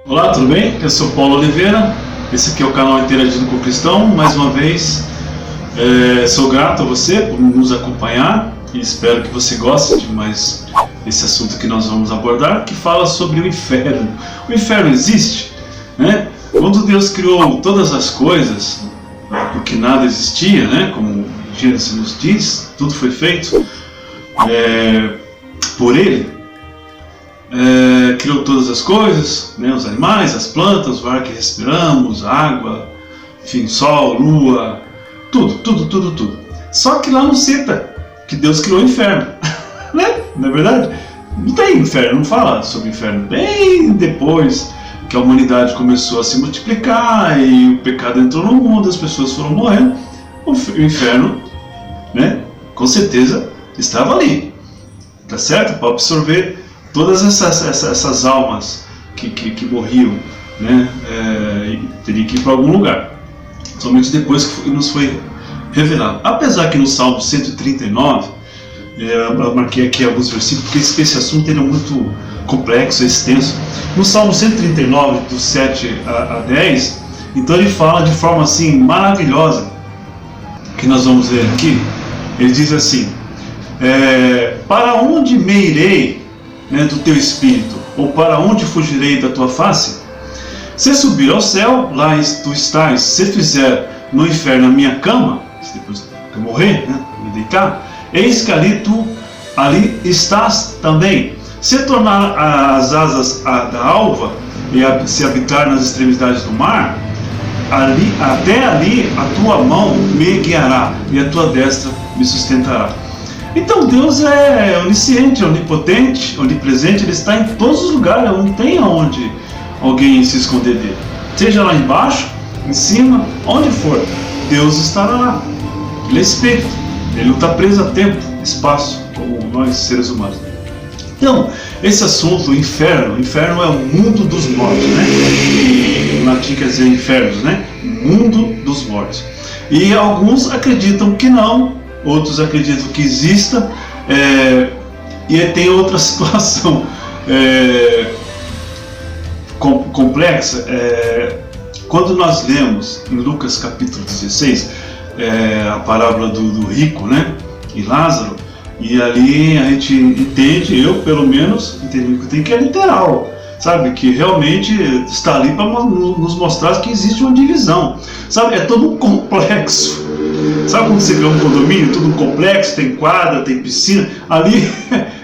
Olá, tudo bem? Eu sou Paulo Oliveira, esse aqui é o canal Interagindo com o Cristão. Mais uma vez, sou grato a você por nos acompanhar e espero que você goste de mais esse assunto que nós vamos abordar, que fala sobre o inferno. O inferno existe, né? Quando Deus criou todas as coisas, porque nada existia, né? Como Gênesis nos diz, tudo foi feito por Ele. Criou todas as coisas, né, os animais, as plantas, o ar que respiramos, água, enfim, sol, lua, tudo. Só que lá não cita que Deus criou o inferno, né? Não é verdade? Não tem inferno, não fala sobre inferno. Bem depois que a humanidade começou a se multiplicar e o pecado entrou no mundo, as pessoas foram morrendo, o inferno, né, com certeza estava ali, tá certo? Para absorver todas essas almas que morriam, né, teriam que ir para algum lugar, somente depois que nos foi revelado. Apesar que no Salmo 139, eu marquei aqui alguns versículos, porque esse assunto ele é muito complexo, é extenso. No Salmo 139, do 7 a 10, então ele fala de forma assim maravilhosa, que nós vamos ver aqui. Ele diz assim: para onde me irei, né, do teu espírito, ou para onde fugirei da tua face? Se subir ao céu, lá tu estás. Se fizer no inferno a minha cama, depois que eu morrer, né, me deitar, eis que ali estás também. Se tornar as asas da alva e se habitar nas extremidades do mar, até ali a tua mão me guiará e a tua destra me sustentará. Então Deus é onisciente, onipotente, onipresente, Ele está em todos os lugares, não tem aonde alguém se esconder dele. Seja lá embaixo, em cima, onde for, Deus estará lá. Ele é espírito, Ele não está preso a tempo, espaço, como nós seres humanos. Então, esse assunto, o inferno é o mundo dos mortos, né? Em latim quer dizer infernos, né? Mundo dos mortos. E alguns acreditam que não, outros acreditam que exista, e tem outra situação complexa. Quando nós lemos em Lucas capítulo 16 a parábola do rico, né, e Lázaro, e ali a gente entende, eu pelo menos entendi que é literal, sabe, que realmente está ali para nos mostrar que existe uma divisão, sabe, é todo um complexo. Sabe quando você vê um condomínio, tudo um complexo, tem quadra, tem piscina, ali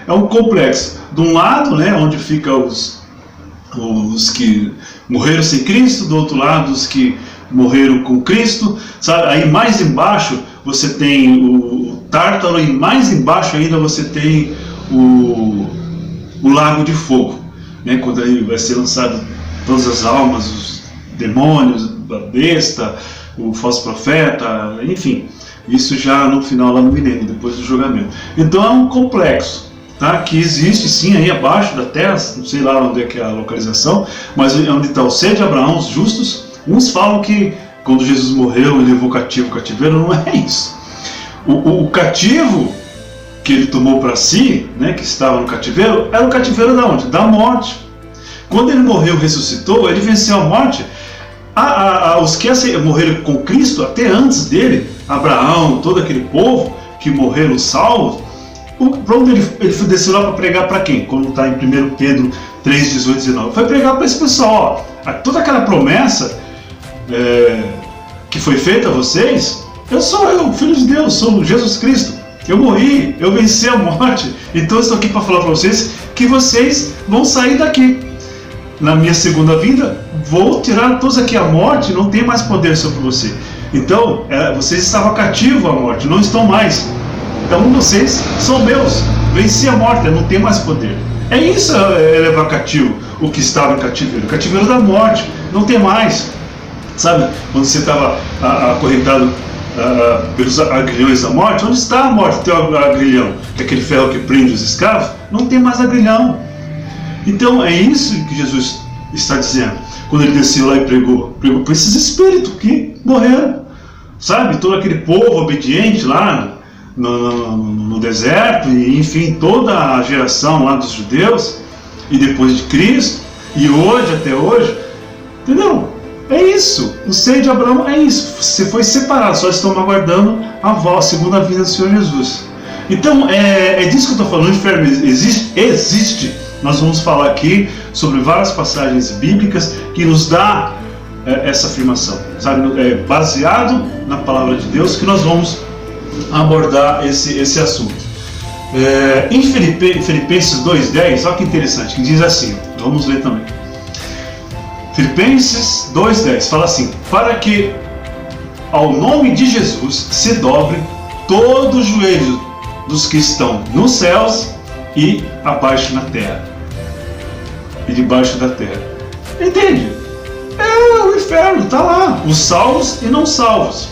é um complexo. De um lado, né, onde ficam os que morreram sem Cristo, do outro lado os que morreram com Cristo, sabe? Aí mais embaixo você tem o Tártaro e mais embaixo ainda você tem o Lago de Fogo, né, quando aí vai ser lançado todas as almas, os demônios, a besta, o falso profeta, enfim, isso já no final, lá no milênio, depois do julgamento. Então é um complexo, tá? Que existe sim aí abaixo da terra, não sei lá onde é que é a localização, mas onde está o seio de Abraão, os justos. Uns falam que quando Jesus morreu e levou cativo o cativeiro, não é isso. O cativo que ele tomou para si, né, que estava no cativeiro, era o cativeiro da onde? Da morte. Quando ele morreu e ressuscitou, ele venceu a morte. Os que morreram com Cristo, até antes dele, Abraão, todo aquele povo que morreram salvos, para onde ele desceu lá para pregar para quem? Como está em 1 Pedro 3, 18, 19. Foi pregar para esse pessoal, ó, toda aquela promessa que foi feita a vocês, eu sou filho de Deus, sou Jesus Cristo, eu morri, eu venci a morte, então eu estou aqui para falar para vocês que vocês vão sair daqui. Na minha segunda vinda, vou tirar todos aqui a morte, não tem mais poder sobre você. Então, vocês estavam cativos à morte, não estão mais. Então vocês são meus, venci a morte, não tem mais poder. É isso, levar cativo o que estava em cativeiro. Cativeiro da morte, não tem mais. Sabe, quando você estava acorrentado pelos agrilhões da morte, onde está a morte? Tem o agrilhão, que é aquele ferro que prende os escravos, não tem mais agrilhão. Então é isso que Jesus está dizendo, quando ele desceu lá e pregou para esses espíritos que morreram, sabe, todo aquele povo obediente lá no deserto, e enfim, toda a geração lá dos judeus, e depois de Cristo, E hoje, até hoje, entendeu? É isso. O seio de Abraão é isso. Você foi separado, só estão aguardando a segunda vinda do Senhor Jesus. Então, é disso que eu estou falando. O inferno existe? Existe. Nós vamos falar aqui sobre várias passagens bíblicas que nos dá essa afirmação, sabe? Baseado na palavra de Deus que nós vamos abordar esse assunto. Em Filipenses 2,10, olha que interessante, que diz assim, vamos ler também. Filipenses 2,10 fala assim: para que ao nome de Jesus se dobre todo o joelho dos que estão nos céus e abaixo na terra e debaixo da terra. Entende? O inferno está lá, os salvos e não salvos.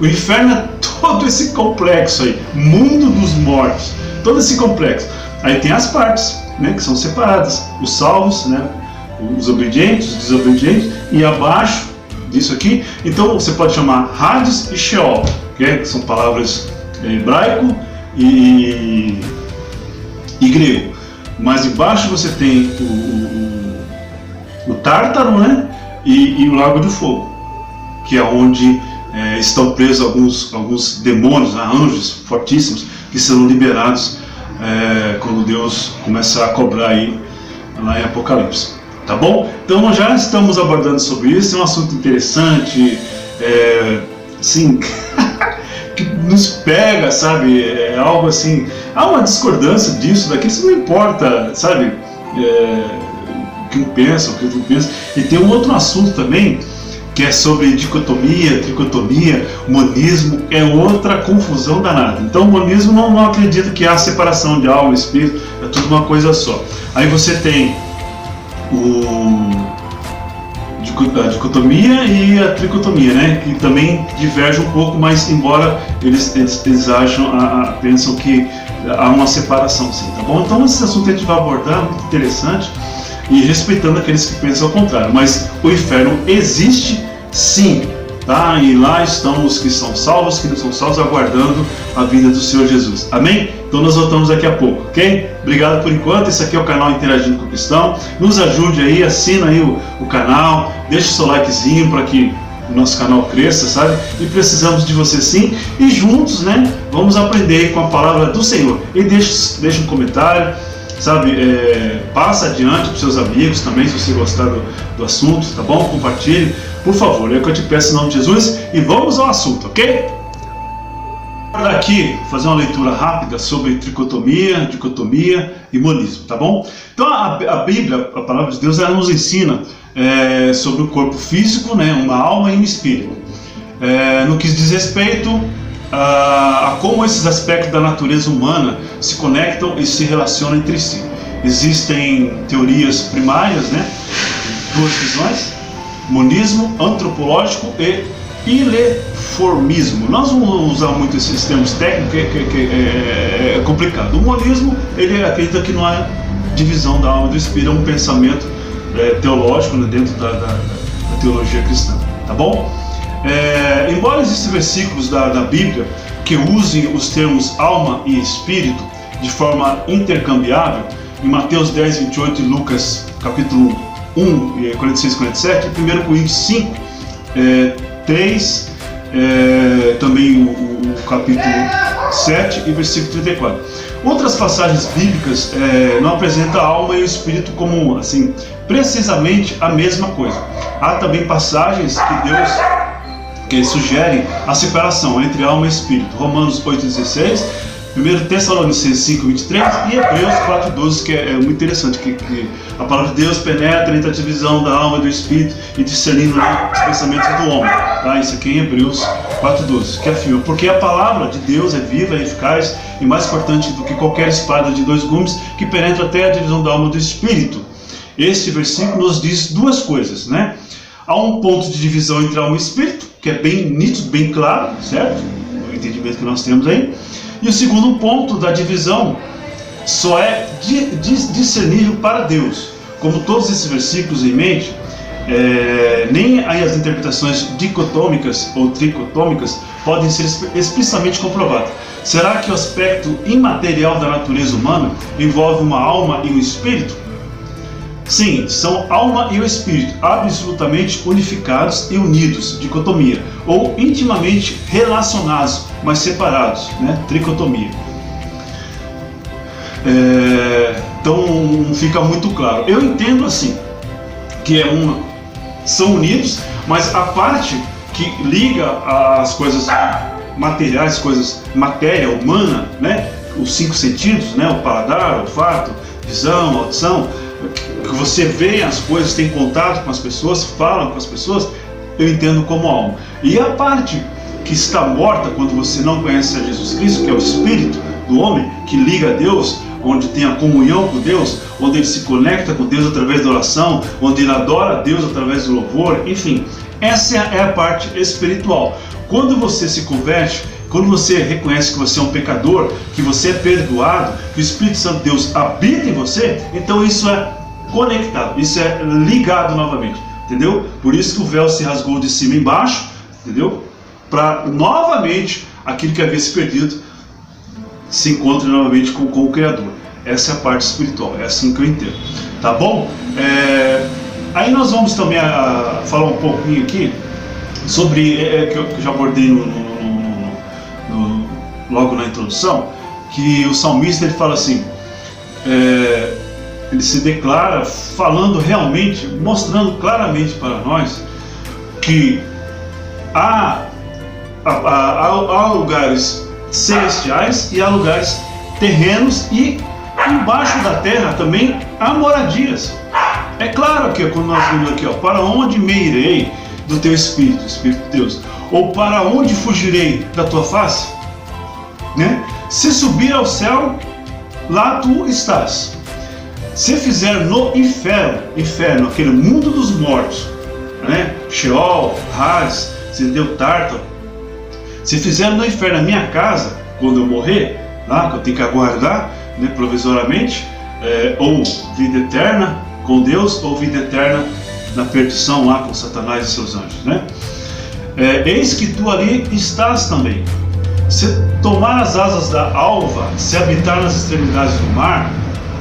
O inferno é todo esse complexo aí, mundo dos mortos, todo esse complexo. Aí tem as partes, né, que são separadas, os salvos, né, os obedientes, os desobedientes, e abaixo disso aqui, então você pode chamar Hades e Sheol, que são palavras em hebraico e grego. Mas embaixo você tem o Tártaro, né, e o Lago de Fogo, que é onde estão presos alguns demônios, anjos fortíssimos, que serão liberados quando Deus começar a cobrar aí lá em Apocalipse. Tá bom? Então nós já estamos abordando sobre isso, é um assunto interessante, assim, que nos pega, sabe? É algo assim, há uma discordância disso, daquilo, isso não importa, sabe? O que um pensa, o que outro pensa. E tem um outro assunto também, que é sobre dicotomia, tricotomia, monismo, é outra confusão danada. Então o monismo não acredita que há separação de alma e espírito, é tudo uma coisa só. Aí você tem a dicotomia e a tricotomia, né? Que também divergem um pouco, mas embora eles pensam que há uma separação, sim, tá bom? Então esse assunto a gente vai abordar, muito interessante, e respeitando aqueles que pensam ao contrário. Mas o inferno existe, sim, tá? E lá estão os que são salvos, que não são salvos, aguardando a vinda do Senhor Jesus. Amém? Então nós voltamos daqui a pouco, ok? Obrigado por enquanto. Esse aqui é o canal Interagindo com o Cristão. Nos ajude aí, assina aí o canal, deixa o seu likezinho para que o nosso canal cresça, sabe? E precisamos de você sim. E juntos, né, vamos aprender com a palavra do Senhor. E deixa um comentário, sabe? Passa adiante para os seus amigos também, se você gostar do assunto, tá bom? Compartilhe, por favor. É o que eu te peço em nome de Jesus. E vamos ao assunto, ok? Aqui, fazer uma leitura rápida sobre tricotomia, dicotomia e monismo, tá bom? Então a Bíblia, a palavra de Deus, ela nos ensina sobre o corpo físico, né, uma alma e um espírito. No que diz respeito a como esses aspectos da natureza humana se conectam e se relacionam entre si. Existem teorias primárias, né, duas visões: monismo antropológico e ileformismo. Nós vamos usar muito esses termos técnicos, que é complicado. O monismo, ele acredita que não há divisão da alma e do espírito, é um pensamento teológico, né, dentro da teologia cristã, tá bom? Embora existam versículos da Bíblia que usem os termos alma e espírito de forma intercambiável, em Mateus 10, 28 e Lucas capítulo 1, 46 e 47, e 1 Coríntios 5, 3, também o capítulo 7 e versículo 34. Outras passagens bíblicas não apresentam a alma e o espírito como, assim, precisamente a mesma coisa. Há também passagens que sugerem a separação entre alma e espírito. Romanos 8,16, 1 Tessalonicenses 5,23 e Hebreus 4,12, que é muito interessante, que a palavra de Deus penetra entre a divisão da alma e do espírito e discernindo os pensamentos do homem. Tá? Isso aqui em Hebreus 4,12, que afirma: porque a palavra de Deus é viva e eficaz e mais cortante do que qualquer espada de dois gumes, que penetra até a divisão da alma e do espírito. Este versículo nos diz duas coisas, né? Há um ponto de divisão entre alma e espírito, que é bem nítido, bem claro, certo? O entendimento que nós temos aí. E o segundo ponto da divisão só é discernível para Deus. Como todos esses versículos em mente, nem as interpretações dicotômicas ou tricotômicas podem ser explicitamente comprovadas. Será que o aspecto imaterial da natureza humana envolve uma alma e um espírito? Sim, são alma e o espírito, absolutamente unificados e unidos, dicotomia, ou intimamente relacionados, mas separados, né? Tricotomia. Então fica muito claro. Eu entendo assim, que são unidos, mas a parte que liga as coisas materiais, coisas matéria humana, né? Os 5 sentidos, né? O paladar, o olfato, visão, audição, que você vê as coisas, tem contato com as pessoas, fala com as pessoas, eu entendo como alma. E a parte que está morta quando você não conhece a Jesus Cristo, que é o espírito do homem, que liga a Deus, onde tem a comunhão com Deus, onde ele se conecta com Deus através da oração, onde ele adora a Deus através do louvor, enfim, essa é a parte espiritual. Quando você se converte, quando você reconhece que você é um pecador, que você é perdoado, que o Espírito Santo de Deus habita em você, então isso é conectado, isso é ligado novamente, entendeu? Por isso que o véu se rasgou de cima embaixo, entendeu? Para novamente aquilo que havia se perdido se encontre novamente com o Criador. Essa é a parte espiritual, é assim que eu entendo, tá bom? Aí nós vamos também falar um pouquinho aqui sobre, que eu já abordei logo na introdução, que o salmista ele fala assim, ele se declara falando realmente, mostrando claramente para nós que há lugares celestiais e há lugares terrenos, e embaixo da terra também há moradias. É claro que quando nós vemos aqui, para onde me irei do teu Espírito, Espírito de Deus, ou para onde fugirei da tua face, né? Se subir ao céu, lá tu estás. Se fizer no inferno, aquele mundo dos mortos, né? Sheol, Hades, Tártaro, se fizer no inferno a minha casa, quando eu morrer, lá que eu tenho que aguardar, né, provisoriamente, ou vida eterna com Deus, ou vida eterna na perdição lá com Satanás e seus anjos, né? Eis que tu ali estás também. Se tomar as asas da alva, se habitar nas extremidades do mar,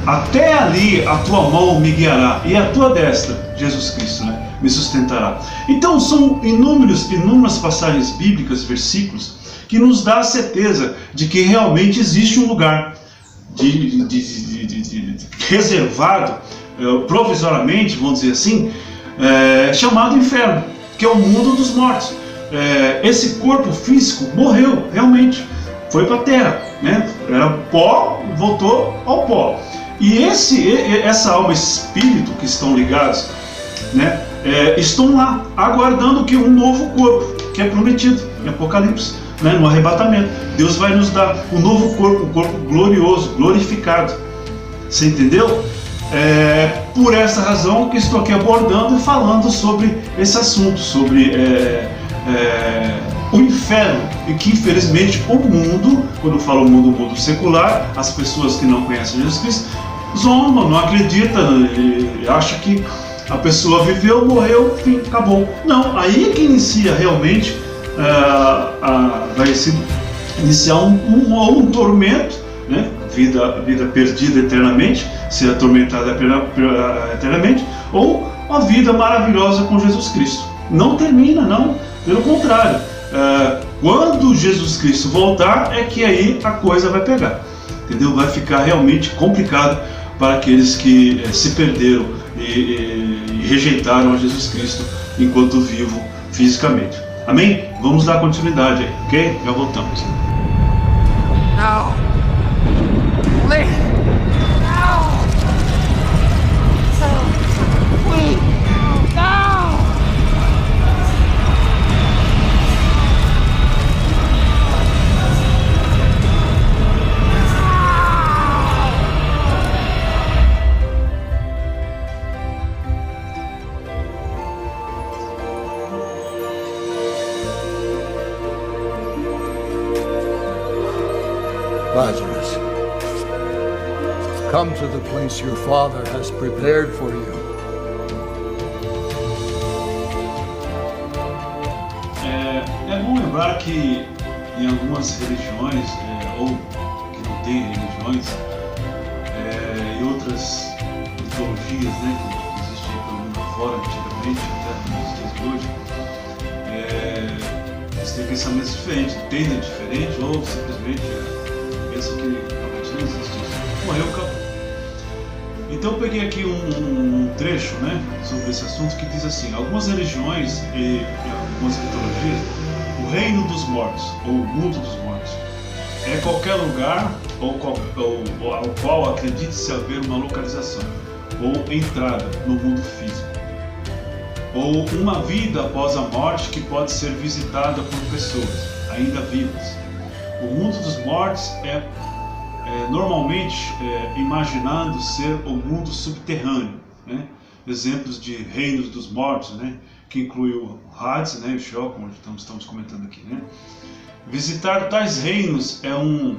até ali a tua mão me guiará, e a tua destra, Jesus Cristo, né, me sustentará. Então são inúmeras passagens bíblicas, versículos, que nos dá a certeza de que realmente existe um lugar reservado, provisoriamente, vamos dizer assim, chamado inferno, que é o mundo dos mortos. Esse corpo físico morreu, realmente, foi para a terra, né? Era pó, voltou ao pó. E essa alma e espírito que estão ligados, né, estão lá, aguardando que um novo corpo, que é prometido em Apocalipse, né, no arrebatamento. Deus vai nos dar um novo corpo, um corpo glorioso, glorificado. Você entendeu? Por essa razão que estou aqui abordando e falando sobre esse assunto, sobre o inferno, e que infelizmente o mundo, quando eu falo mundo secular, as pessoas que não conhecem Jesus Cristo, zombam, não acreditam, acham que a pessoa viveu, morreu, fim, acabou. Não, aí é que inicia realmente, vai iniciar um tormento, né? Vida perdida eternamente, ser atormentada eternamente, ou uma vida maravilhosa com Jesus Cristo. Não termina, não, pelo contrário. Quando Jesus Cristo voltar, é que aí a coisa vai pegar, entendeu? Vai ficar realmente complicado para aqueles que se perderam e rejeitaram a Jesus Cristo enquanto vivo fisicamente. Amém? Vamos dar continuidade aí, ok? Já voltamos. No. Please. No. Please. No. Lazarus, come to the place your Father has prepared for you. É bom lembrar que em algumas religiões, ou que não tem religiões, e outras mitologias, né, que existem pelo mundo afora antigamente, até nos dias de hoje, eles têm pensamentos diferentes, entendem diferente ou simplesmente pensam que realmente não existe isso. Morreu, acabou. Então eu peguei aqui um trecho, né, sobre esse assunto que diz assim: algumas religiões e algumas mitologias, o reino dos mortos, ou o mundo dos mortos, é qualquer lugar ou ao qual acredite-se haver uma localização ou entrada no mundo físico, ou uma vida após a morte que pode ser visitada por pessoas ainda vivas. O mundo dos mortos é normalmente imaginando ser o mundo subterrâneo, né? Exemplos de reinos dos mortos, né? Que inclui o Hades, né? O Sheol, como estamos comentando aqui, né? Visitar tais reinos é um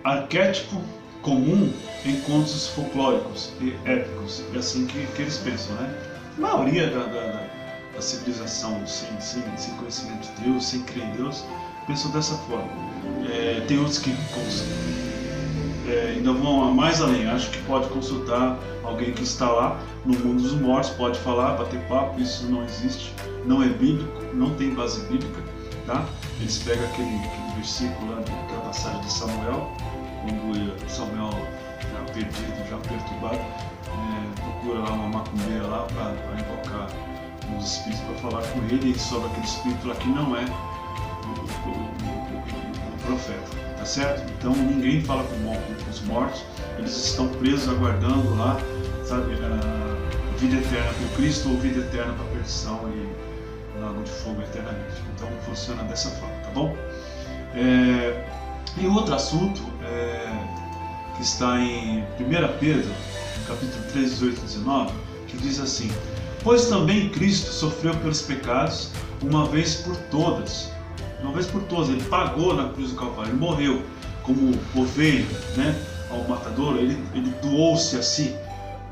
arquétipo comum em contos folclóricos e épicos. É assim que eles pensam, né? A maioria da civilização sem conhecimento de Deus, sem crer em Deus, pensam dessa forma. Tem outros que ainda vão mais além. Acho que pode consultar alguém que está lá no mundo dos mortos, pode falar, bater papo. Isso não existe, não é bíblico, não tem base bíblica, tá? Eles pegam aquele versículo lá, aquela passagem de Samuel, quando Samuel já perdido, já perturbado, procura lá uma macumbeira lá para invocar os espíritos para falar com ele, e sobre aquele espírito lá que não é o profeta. Tá certo? Então ninguém fala com os mortos, eles estão presos aguardando lá, sabe, a vida eterna com Cristo ou vida eterna para a perdição e lago de fogo eternamente. Então funciona dessa forma, tá bom? E outro assunto que está em 1 Pedro, capítulo 3, 18 e 19, que diz assim: pois também Cristo sofreu pelos pecados uma vez por todas. Uma vez por todas, ele pagou na cruz do Calvário, ele morreu como ovelha, né, ao matador, ele doou-se a si,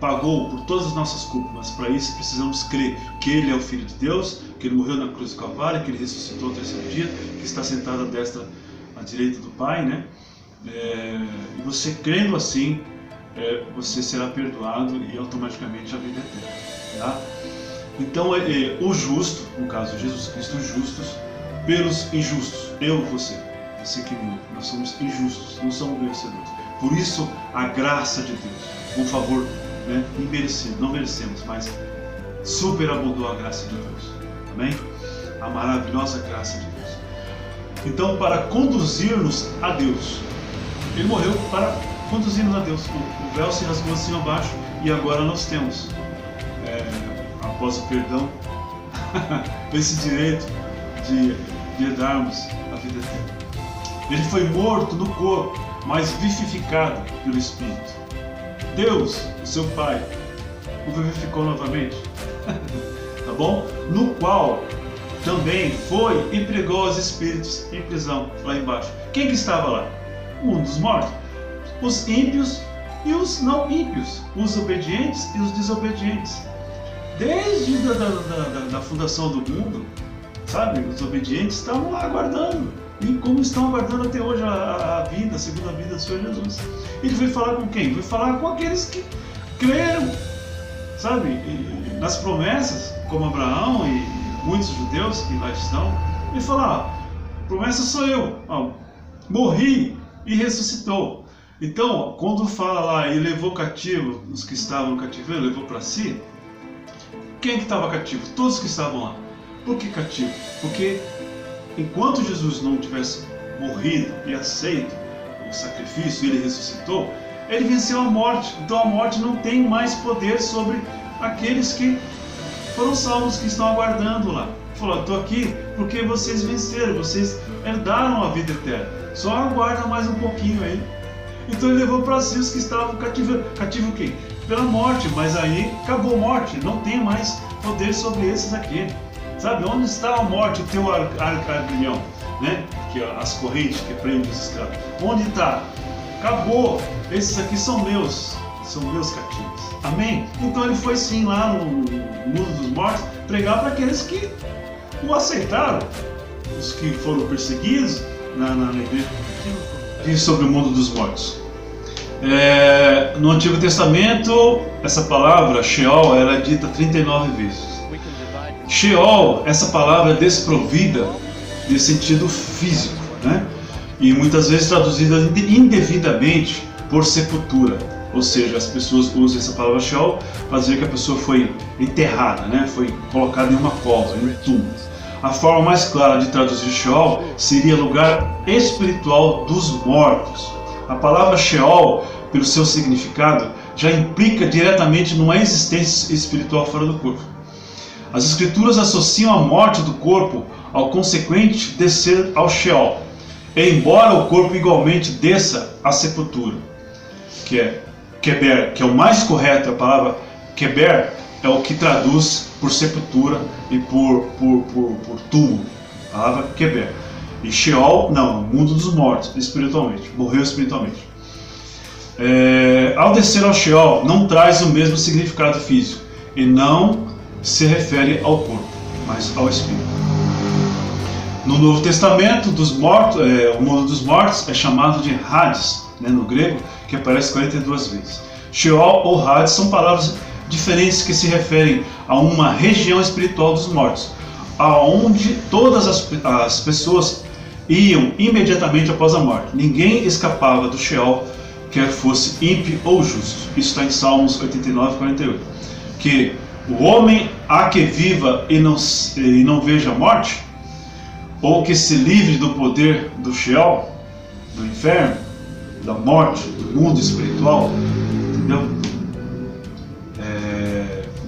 pagou por todas as nossas culpas, mas para isso precisamos crer que ele é o Filho de Deus, que ele morreu na cruz do Calvário, que ele ressuscitou ao terceiro dia, que está sentado à direita do Pai, né? E você crendo assim, você será perdoado e automaticamente a vida eterna, tá? Então o justo, no caso Jesus Cristo, os justos pelos injustos, eu e você que me ouve, nós somos injustos, não somos merecedores. Por isso a graça de Deus, um favor, né, imerecido, não merecemos, mas superabundou a graça de Deus, amém? A maravilhosa graça de Deus. Então, para conduzir-nos a Deus, ele morreu para conduzir-nos a Deus. O véu se rasgou assim abaixo e agora nós temos, após o perdão, esse direito de herdarmos a vida eterna. Ele foi morto no corpo, mas vivificado pelo Espírito. Deus, o seu Pai, o vivificou novamente, tá bom? No qual também foi e pregou os espíritos em prisão, lá embaixo. Quem que estava lá? O mundo dos mortos. Os ímpios e os não ímpios, os obedientes e os desobedientes. Desde da fundação do mundo, sabe, os obedientes estavam lá aguardando, e como estão aguardando até hoje a segunda vinda do Senhor Jesus. Ele veio falar com quem? Veio falar com aqueles que creram, sabe, nas promessas, como Abraão e muitos judeus que lá estão. Ele fala: promessa sou eu, morri e ressuscitou. Então, quando fala lá, ele levou cativo os que estavam no cativeiro, levou para si. Quem que estava cativo? Todos que estavam lá. Por que cativo? Porque enquanto Jesus não tivesse morrido e aceito o sacrifício, ele ressuscitou, ele venceu a morte. Então a morte não tem mais poder sobre aqueles que foram salvos, que estão aguardando lá. Ele falou: estou aqui porque vocês venceram, vocês herdaram a vida eterna. Só aguarda mais um pouquinho aí. Então ele levou para si os que estavam cativos. Cativo o quê? Pela morte, mas aí acabou a morte, não tem mais poder sobre esses aqui. Sabe, onde está a morte, o teu argrilhão, né? Que as correntes que prendem os escravos. Onde está? Acabou. Esses aqui são meus cativos. Amém? Então ele foi sim lá no mundo dos mortos pregar para aqueles que o aceitaram, os que foram perseguidos na igreja, sobre o mundo dos mortos. No Antigo Testamento, essa palavra Sheol era dita 39 vezes. Sheol, essa palavra é desprovida de sentido físico, né? E muitas vezes traduzida indevidamente por sepultura. Ou seja, as pessoas usam essa palavra Sheol para dizer que a pessoa foi enterrada, né? Foi colocada em uma cova, em um túmulo. A forma mais clara de traduzir Sheol seria lugar espiritual dos mortos. A palavra Sheol, pelo seu significado, já implica diretamente numa existência espiritual fora do corpo. As Escrituras associam a morte do corpo ao consequente descer ao Sheol, embora o corpo igualmente desça à sepultura, que é Keber, que é o mais correto. A palavra Keber é o que traduz por sepultura e por túmulo, a palavra Keber. E Sheol, não, mundo dos mortos, espiritualmente, morreu espiritualmente. Ao descer ao Sheol, não traz o mesmo significado físico e não se refere ao corpo, mas ao espírito. No Novo Testamento, o mundo dos mortos é chamado de Hades, né, no grego, que aparece 42 vezes. Sheol ou Hades são palavras diferentes que se referem a uma região espiritual dos mortos, aonde todas as pessoas iam imediatamente após a morte. Ninguém escapava do Sheol, quer fosse ímpio ou justo. Isso está em Salmos 89, 48. Que o homem há que viva e não veja a morte, ou que se livre do poder do Sheol, do inferno, da morte, do mundo espiritual, entendeu?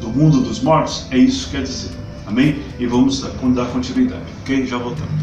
Do mundo dos mortos, é isso que quer dizer. Amém? E vamos dar continuidade, ok? Já voltamos.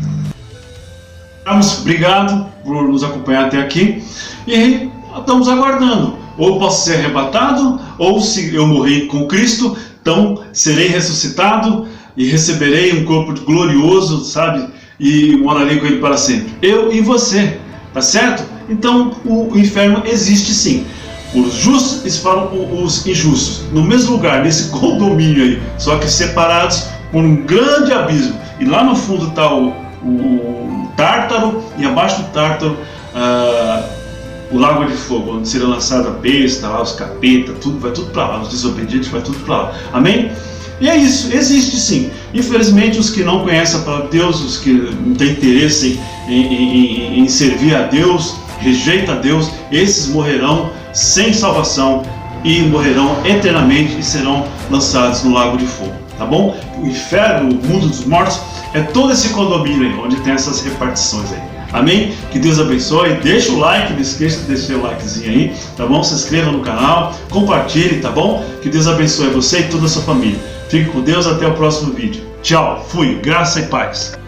Obrigado por nos acompanhar até aqui e estamos aguardando. Ou posso ser arrebatado, ou se eu morrer com Cristo, então serei ressuscitado e receberei um corpo glorioso, sabe? E morarei com Ele para sempre. Eu e você, tá certo? Então o inferno existe sim. Os justos para os injustos, no mesmo lugar, nesse condomínio aí, só que separados por um grande abismo. E lá no fundo está o Tártaro, e abaixo do Tártaro o lago de fogo, onde será lançada a besta, lá, os capeta, tudo, vai tudo para lá, os desobedientes vai tudo para lá. Amém? E é isso, existe sim. Infelizmente, os que não conhecem a palavra de Deus, os que não têm interesse em servir a Deus, rejeitam a Deus, esses morrerão sem salvação e morrerão eternamente e serão lançados no lago de fogo, tá bom? O inferno, o mundo dos mortos, é todo esse condomínio aí, onde tem essas repartições aí. Amém? Que Deus abençoe, deixa o like, não esqueça de deixar o likezinho aí, tá bom? Se inscreva no canal, compartilhe, tá bom? Que Deus abençoe você e toda a sua família. Fique com Deus, até o próximo vídeo. Tchau, fui, graça e paz.